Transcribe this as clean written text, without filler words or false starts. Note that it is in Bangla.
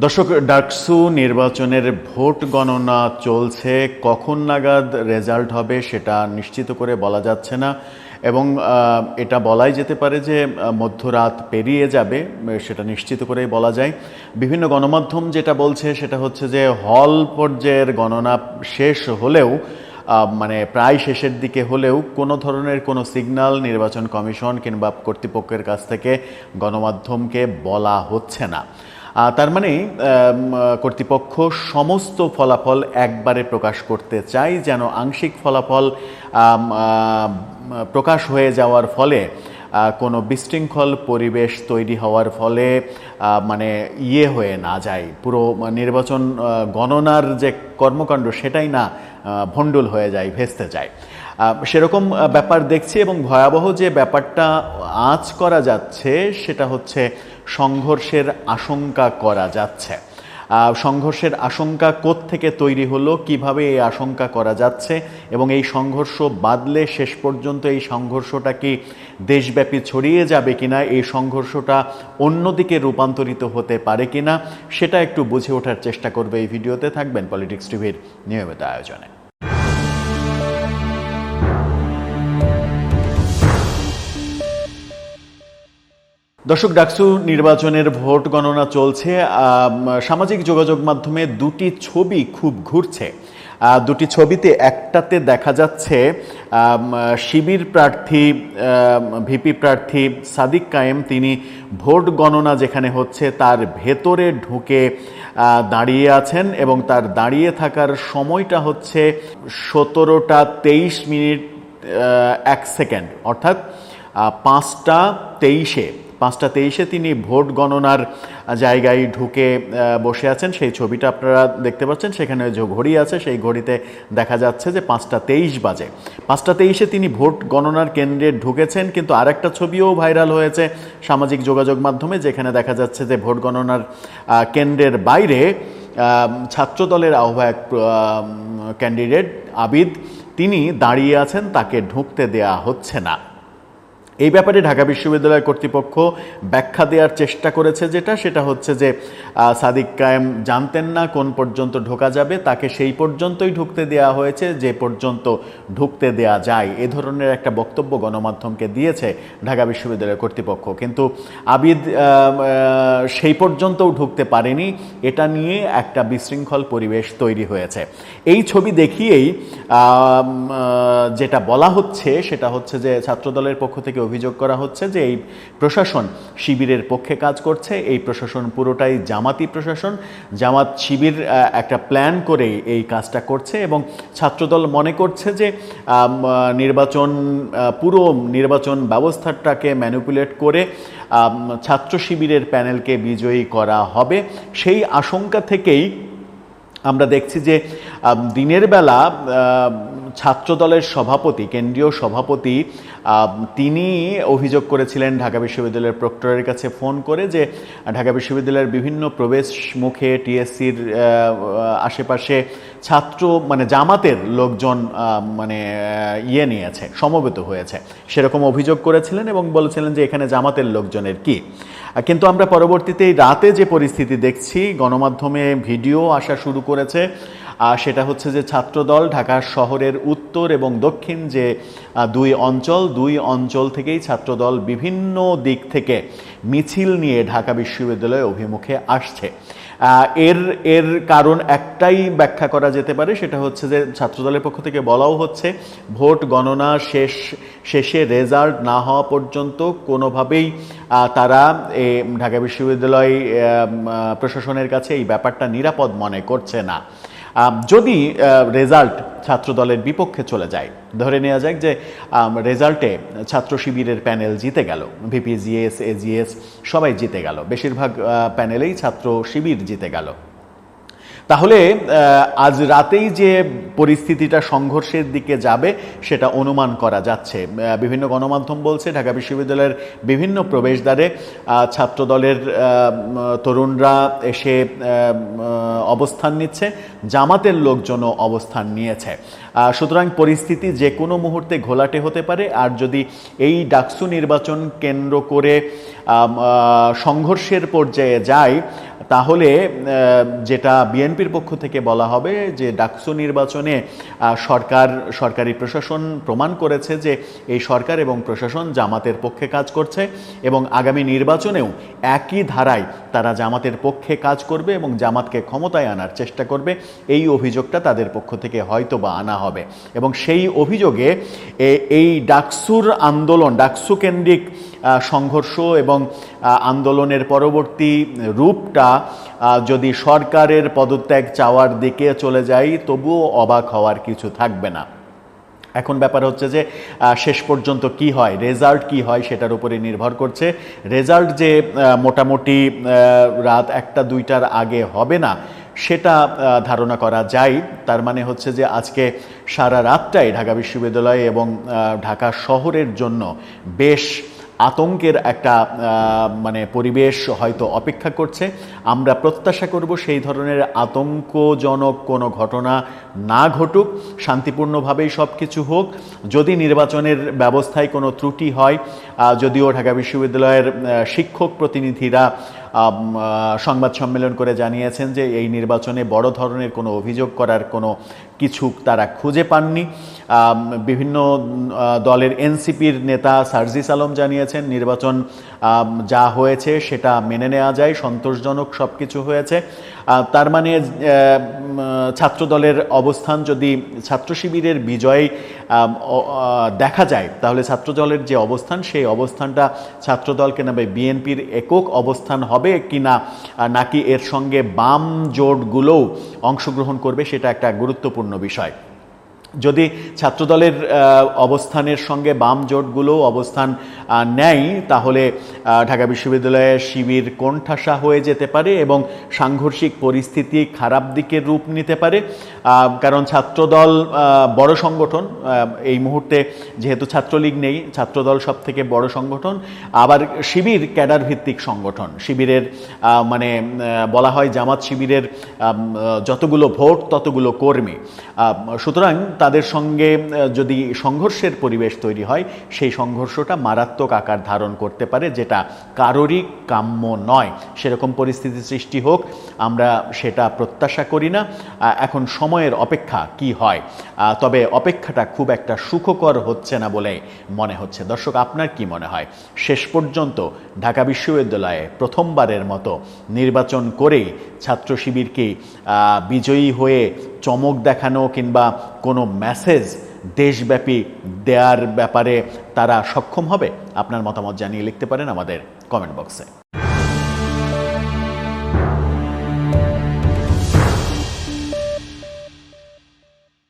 দর্শক, ডাকসু নির্বাচনের ভোট গণনা চলছে। কখন নাগাদ রেজাল্ট হবে সেটা নিশ্চিত করে বলা যাচ্ছে না, এবং এটা বলাই যেতে পারে যে মধ্যরাত পেরিয়ে যাবে, সেটা নিশ্চিত করেই বলা যায়। বিভিন্ন গণমাধ্যম যেটা বলছে সেটা হচ্ছে যে হল পর্যায়ের গণনা শেষ হলেও, মানে প্রায় শেষের দিকে হলেও কোনো ধরনের কোনো সিগন্যাল নির্বাচন কমিশন কিংবা কর্তৃপক্ষের কাছ থেকে গণমাধ্যমকে বলা হচ্ছে না। তার মানে কর্তৃপক্ষ সমস্ত ফলাফল একবারে প্রকাশ করতে চায়, যেন আংশিক ফলাফল প্রকাশ হয়ে যাওয়ার ফলে কোনো বিশৃঙ্খল পরিবেশ তৈরি হওয়ার ফলে মানে হয়ে না যায়, পুরো নির্বাচন গণনার যে কর্মকাণ্ড সেটাই না ভণ্ডুল হয়ে যায়, ভেস্তে যায়। সেরকম ব্যাপার দেখছি, এবং ভয়াবহ যে ব্যাপারটা আঁচ করা যাচ্ছে সেটা হচ্ছে সংঘর্ষের আশঙ্কা করা যাচ্ছে। সংঘর্ষের আশঙ্কা কোত্থেকে তৈরি হলো, কিভাবে এই আশঙ্কা করা যাচ্ছে, এবং এই সংঘর্ষ বাদলে শেষ পর্যন্ত এই সংঘর্ষটা কি দেশব্যাপী ছড়িয়ে যাবে কিনা, এই সংঘর্ষটা অন্যদিকে রূপান্তরিত হতে পারে কিনা, সেটা একটু বুঝে ওঠার চেষ্টা করবে এই ভিডিওতে। থাকবেন পলিটিক্স টিভির নিয়মিত আয়োজনে। দর্শক, ডাকসু নির্বাচনের ভোট গণনা চলছে। সামাজিক যোগাযোগ মাধ্যমে দুটি ছবি খুব ঘুরছে। দুটি ছবিতে একটাতে দেখা যাচ্ছে শিবির প্রার্থী, ভিপি প্রার্থী সাদিক কায়েম, তিনি ভোট গণনা যেখানে হচ্ছে তার ভেতরে ঢুকে দাঁড়িয়ে আছেন, এবং তার দাঁড়িয়ে থাকার সময়টা হচ্ছে 17টা 23 মিনিট 1 সেকেন্ড, অর্থাৎ 5টা 23-এ তিনি ভোট গণনার জায়গায় ঢুকে বসে আছেন। সেই ছবিটা আপনারা দেখতে পাচ্ছেন, সেখানে যে ঘড়ি আছে সেই ঘড়িতে দেখা যাচ্ছে যে 5টা 23 বাজে। 5টা 23-এ তিনি ভোট গণনার কেন্দ্রে ঢুকেছেন। কিন্তু আরেকটা ছবিও ভাইরাল হয়েছে সামাজিক যোগাযোগ মাধ্যমে, যেখানে দেখা যাচ্ছে যে ভোট গণনার কেন্দ্রের বাইরে ছাত্রদলের আহ্বায়ক ক্যান্ডিডেট আবিদ, তিনি দাঁড়িয়ে আছেন, তাকে ঢুকতে দেয়া হচ্ছে না। এই ব্যাপারে ঢাকা বিশ্ববিদ্যালয় কর্তৃপক্ষ ব্যাখ্যা দেওয়ার চেষ্টা করেছে, সেটা হচ্ছে যে সাদিক কায়েম জানতেন না কোন পর্যন্ত ঢোকা যাবে, তাকে সেই পর্যন্তই ঢুকতে দেওয়া হয়েছে যে পর্যন্ত ঢুকতে দেওয়া যায়। এ ধরনের একটা বক্তব্য গণমাধ্যমকে দিয়েছে ঢাকা বিশ্ববিদ্যালয় কর্তৃপক্ষ। কিন্তু আবিদ সেই পর্যন্তও ঢুকতে পারেনি। এটা নিয়ে একটা বিশৃঙ্খল পরিবেশ তৈরি হয়েছে। এই ছবি দেখিয়েই যেটা বলা হচ্ছে সেটা হচ্ছে যে ছাত্রদলের পক্ষ থেকে অভিযোগ করা হচ্ছে যে এই প্রশাসন শিবিরের পক্ষে কাজ করছে। এই প্রশাসন পুরোটাই জামাতি প্রশাসন, জামাত শিবির একটা প্ল্যান করে এই কাজটা করছে, এবং ছাত্রদল মনে করছে যে পুরো নির্বাচন ব্যবস্থাটাকে ম্যানিপুলেট করে ছাত্র শিবিরের প্যানেলকে বিজয়ী করা হবে। সেই আশঙ্কা থেকেই আমরা দেখছি যে দিনের বেলা ছাত্রদলের সভাপতি, কেন্দ্রীয় সভাপতি, তিনি অভিযোগ করেছিলেন ঢাকা বিশ্ববিদ্যালয়ের প্রক্টরের কাছে ফোন করে যে ঢাকা বিশ্ববিদ্যালয়ের বিভিন্ন প্রবেশ মুখে টিএসসির আশেপাশে জামাতের লোকজন নিয়েছে, সমবেত হয়েছে, সেরকম অভিযোগ করেছিলেন, এবং বলেছিলেন যে এখানে জামাতের লোকজনের কি। কিন্তু আমরা পরবর্তীতে রাতে যে পরিস্থিতি দেখছি, গণমাধ্যমে ভিডিও আসা শুরু করেছে, সেটা হচ্ছে যে ছাত্রদল ঢাকা শহরের উত্তর এবং দক্ষিণ যে দুই অঞ্চল থেকেই ছাত্রদল বিভিন্ন দিক থেকে মিছিল নিয়ে ঢাকা বিশ্ববিদ্যালয় অভিমুখে আসছে। এর কারণ একটাই ব্যাখ্যা করা যেতে পারে, সেটা হচ্ছে যে ছাত্রদলের পক্ষ থেকে বলাও হচ্ছে ভোট গণনা শেষে রেজাল্ট না হওয়া পর্যন্ত কোনোভাবেই তারা ঢাকা বিশ্ববিদ্যালয় প্রশাসনের কাছে এই ব্যাপারটা নিরাপদ মনে করছে না। যদি রেজাল্ট ছাত্রদলের বিপক্ষে চলে যায়, ধরে নেওয়া যাক যে রেজাল্টে ছাত্র শিবিরের প্যানেল জিতে গেল, ভিপি, জিএস, এজিএস সবাই জিতে গেল, বেশিরভাগ প্যানেলেই ছাত্র শিবির জিতে গেল, তাহলে আজ রাতেই যে পরিস্থিতিটা সংঘর্ষের দিকে যাবে সেটা অনুমান করা যাচ্ছে। বিভিন্ন গণমাধ্যম বলছে ঢাকা বিশ্ববিদ্যালয়ের বিভিন্ন প্রবেশদ্বারে ছাত্রদলের তরুণরা এসে অবস্থান নিচ্ছে, জামাতের লোকজনও অবস্থান নিয়েছে। সুতরাং পরিস্থিতি যে কোনো মুহূর্তে ঘোলাটে হতে পারে। আর যদি এই ডাকসু নির্বাচন কেন্দ্র করে সংঘর্ষের পর্যায়ে যায়, তাহলে যেটা বিএনপির পক্ষ থেকে বলা হবে যে ডাকসু নির্বাচনে সরকারি প্রশাসন প্রমাণ করেছে যে এই সরকার এবং প্রশাসন জামাতের পক্ষে কাজ করছে এবং আগামী নির্বাচনেও একই ধারায় তারা জামাতের পক্ষে কাজ করবে এবং জামাতকে ক্ষমতায় আনার চেষ্টা করবে। এই অভিযোগটা তাদের পক্ষ থেকে হয়তো বা আনা হবে এবং সেই অভিযোগে এই ডাকসুর আন্দোলন, ডাকসু কেন্দ্রিক সংঘর্ষ এবং আন্দোলনের পরবর্তী রূপটা যদি সরকারের পদত্যাগ চাওয়ার দিকে চলে যায় তবুও অবাক হওয়ার কিছু থাকবে না। এখন ব্যাপার হচ্ছে যে শেষ পর্যন্ত কি হয়, রেজাল্ট কি হয় সেটার উপরে নির্ভর করছে। রেজাল্ট যে মোটামুটি রাত 1টা-2টার আগে হবে না সেটা ধারণা করা যায়। তার মানে হচ্ছে যে আজকে সারা রাতটাই ঢাকা বিশ্ববিদ্যালয় এবং ঢাকা শহরের জন্য বেশ আতঙ্কের একটা মানে পরিবেশ হয়তো অপেক্ষা করছে। আমরা প্রত্যাশা করব সেই ধরনের আতঙ্কজনক কোনো ঘটনা না ঘটুক, শান্তিপূর্ণভাবেই সব কিছু হোক। যদি নির্বাচনের ব্যবস্থায় কোনো ত্রুটি হয়, যদিও ঢাকা বিশ্ববিদ্যালয়ের শিক্ষক প্রতিনিধিরা সংবাদ সম্মেলন করে জানিয়েছেন যে এই নির্বাচনে বড় ধরনের কোনো অভিযোগ করার কোনো কিছু তারা খুঁজে পাননি। বিভিন্ন দলের এনসিপির নেতা সার্জিস আলম জানিয়েছেন নির্বাচন যা হয়েছে সেটা মেনে নেওয়া যায়, সন্তোষজনক সব কিছু হয়েছে। তার মানে ছাত্রদলের অবস্থান যদি ছাত্র শিবিরের বিজয় দেখা যায় তাহলে ছাত্রদলের যে অবস্থান সেই অবস্থানটা ছাত্রদলকে নামে বিএনপির একক অবস্থান হবে কিনা, নাকি এর সঙ্গে বাম জোটগুলোও অংশগ্রহণ করবে সেটা একটা গুরুত্বপূর্ণ বিষয়। যদি ছাত্রদলের অবস্থানের সঙ্গে বাম জোটগুলো অবস্থান নেয় তাহলে ঢাকা বিশ্ববিদ্যালয়ের শিবির কোণঠাসা হয়ে যেতে পারে এবং সাংঘর্ষিক পরিস্থিতি খারাপ দিকে রূপ নিতে পারে। কারণ ছাত্রদল বড় সংগঠন, এই মুহূর্তে যেহেতু ছাত্রলীগ নেই, ছাত্রদল সব থেকে বড় সংগঠন, আবার শিবির ক্যাডার ভিত্তিক সংগঠন। শিবিরের মানে বলা হয় জামাত শিবিরের যতগুলো ভোট ততগুলো কর্মী, সুতরাং তাদের সঙ্গে যদি সংঘর্ষের পরিবেশ তৈরি হয় সেই সংঘর্ষটা মারাত্মক আকার ধারণ করতে পারে, যেটা কারোরই কাম্য নয়। সেরকম পরিস্থিতি সৃষ্টি হোক আমরা সেটা প্রত্যাশা করি না। এখন সময়ের অপেক্ষা কি হয়, তবে অপেক্ষাটা খুব একটা সুখকর হচ্ছে না বলে মনে হচ্ছে। দর্শক, আপনার কি মনে হয় শেষ পর্যন্ত ঢাকা বিশ্ববিদ্যালয়ে প্রথমবারের মতো নির্বাচন করেই ছাত্র শিবিরকে বিজয়ী হয়ে চমক দেখানো কিংবা কোনো মেসেজ দেশব্যাপী দেওয়ার ব্যাপারে তারা সক্ষম হবে? আপনার মতামত জানিয়ে লিখতে পারেন আমাদের কমেন্ট বক্সে।